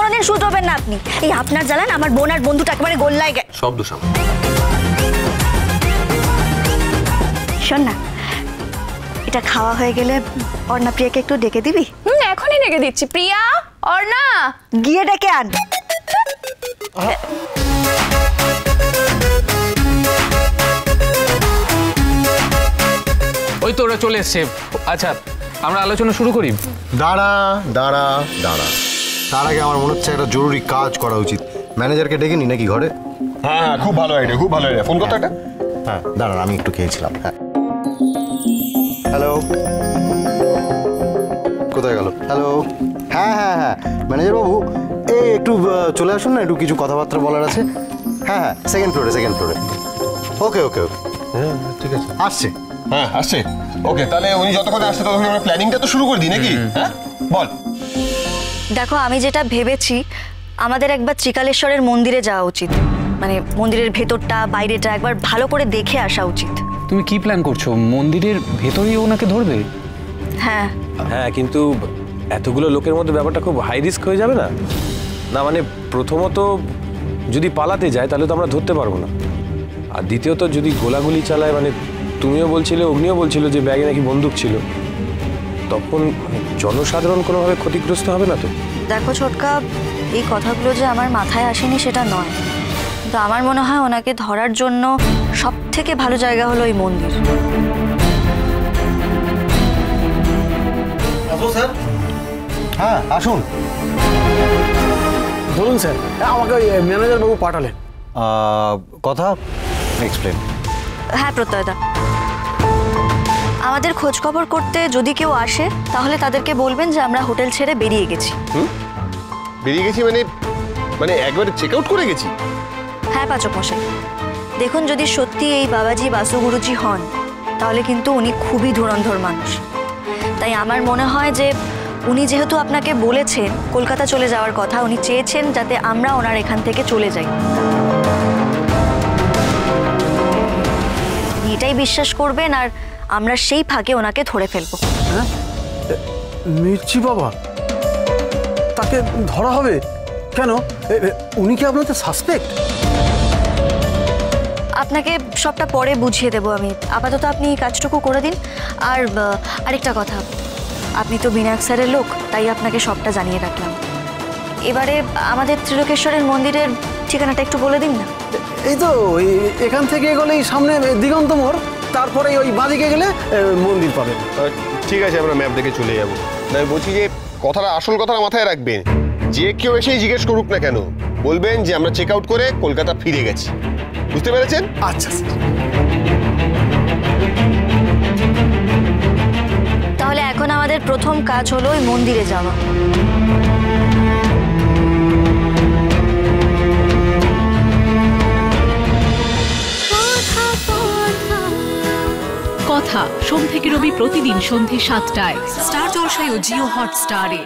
কোনোদিন শুধরবেন না আপনি। এই আপনার জ্বালান আমার বোন আর বন্ধুটা একেবারে গোল্লায় গে। সব দোষ আমার। শোন না, এটা খাওয়া হয়ে গেলে অর্ণা প্রিয়াকে একটু ডেকে দিবি? এখনই ডেকে দিচ্ছি। প্রিয়া, অর্ণা, গিয়ে ডেকে আন। ওই তো ওরা চলে এসছে। আচ্ছা, আমরা আলোচনা শুরু করি। দাঁড়া দাঁড়া দাঁড়া, তার আগে আমার মনে হচ্ছে একটা জরুরি কাজ করা উচিত। ম্যানেজারকে ডেকে নি নাকি ঘরে? হ্যাঁ হ্যাঁ, খুব ভালো আইডিয়া, খুব ভালো আইডিয়া। ফোন করতে একটা। হ্যাঁ দাঁড়ান, আমি একটু খেয়েছিলাম। হ্যাঁ, হ্যালো, কোথায় গেল? হ্যালো, হ্যাঁ হ্যাঁ হ্যাঁ ম্যানেজার বাবু, এই একটু চলে আসুন না, একটু কিছু কথাবার্তা বলার আছে। হ্যাঁ হ্যাঁ, সেকেন্ড ফ্লোরে, সেকেন্ড ফ্লোরে। ওকে ওকে ওকে, হ্যাঁ ঠিক আছে, আসছে। হ্যাঁ আসছে। ওকে, তাহলে উনি যতক্ষণ আসছে ততক্ষণ আমরা প্ল্যানিংটা তো শুরু করে দিই নাকি? হ্যাঁ বল। দেখো, আমি যেটা ভেবেছি, আমাদের একবার ত্রিকালেশ্বরের মন্দিরে যাওয়া উচিত। মানে মন্দিরের ভেতরটা বাইরেটা একবার ভালো করে দেখে আসা উচিত। তুমি কি প্ল্যান করছো? মন্দিরের ভেতরেই ওনাকে ধরবে? হ্যাঁ হ্যাঁ, কিন্তু এতগুলো লোকের মধ্যে ব্যাপারটা খুব হাই রিস্ক হয়ে যাবে না? না মানে প্রথমত যদি পালাতে যায় তাহলে তো আমরা ধরতে পারবো না, আর দ্বিতীয়ত যদি গোলাগুলি চালায়, মানে তুমিও বলছিলে অগ্নিও বলছিল যে ব্যাগে নাকি বন্দুক ছিল, তখন জনসাধারণ কোনোভাবে ক্ষতিগ্রস্ত হবে না তো? দেখো ছোটকা, এই কথাগুলো যে আমার মাথায় আসেনি সেটা নয়, কিন্তু আমার মনে হয় ওনাকে ধরার জন্য সব থেকে ভালো জায়গা হলো এই মন্দির। স্যার, হ্যাঁ আসুন। ধরুন স্যার, আমাকে ম্যানেজার বাবু পাঠালেন। কথা এক্সপ্লেন। হ্যাঁ প্রত্যয়দা, আমাদের খোঁজ খবর করতে যদি কেউ আসে তাহলে তাদেরকে বলবেন যে আমরা হোটেল ছেড়ে বেরিয়ে গেছি। বেরিয়ে গেছি মানে? মানে একবারে চেক আউট করে গেছি? হ্যাঁ পাচক মশাই, দেখুন যদি সত্যি এই বাবাজি বাসু গুরুজি হন তাহলে কিন্তু উনি খুবই ধুরন্ধর মানুষ। তাই আমার মনে হয় যে উনি যেহেতু আপনাকে বলেছেন কলকাতা চলে যাওয়ার কথা, উনি চেয়েছেন যাতে আমরা ওনার এখান থেকে চলে যাই। এটাই বিশ্বাস করবেন আর আমরা সেই ফাঁকে ওনাকে ধরে ফেলবো। হ্যাঁ, মির্চি বাবা, তাকে ধরা হবে কেন? উনি কি আপনাদের সাসপেক্ট? আপনাকে সবটা পরে বুঝিয়ে দেবো আমি, আপাতত আপনি এই কাজটুকু করে দিন। আর আরেকটা কথা, আপনি তো বিনায়ক স্যারের লোক, তাই আপনাকে সবটা জানিয়ে রাখলাম। এবারে আমাদের ত্রিলোকেশ্বরের মন্দিরের ঠিকানাটা একটু বলে দিন না। এই তো এখান থেকে এগোলেই সামনে দিগন্ত মোড়, তারপরে ওই বাঁদিকে গেলে মন্দির পাবেন। ঠিক আছে, আমরা ম্যাপ দেখে চলে যাবো। আমি বলছি যে কথাটা, আসল কথাটা মাথায় রাখবেন। যে কেউ এসেই জিজ্ঞেস করুক না কেন, বলবেন যে আমরা চেক আউট করে কলকাতা ফিরে গেছি। বুঝতে পেরেছেন? আচ্ছা স্যার। তাহলে এখন আমাদের প্রথম কাজ হলো ওই মন্দিরে যাওয়া। কথা সোম থেকে রবি প্রতিদিন সন্ধ্যে ৭টায় স্টার জলসায় ও জিও হটস্টারে।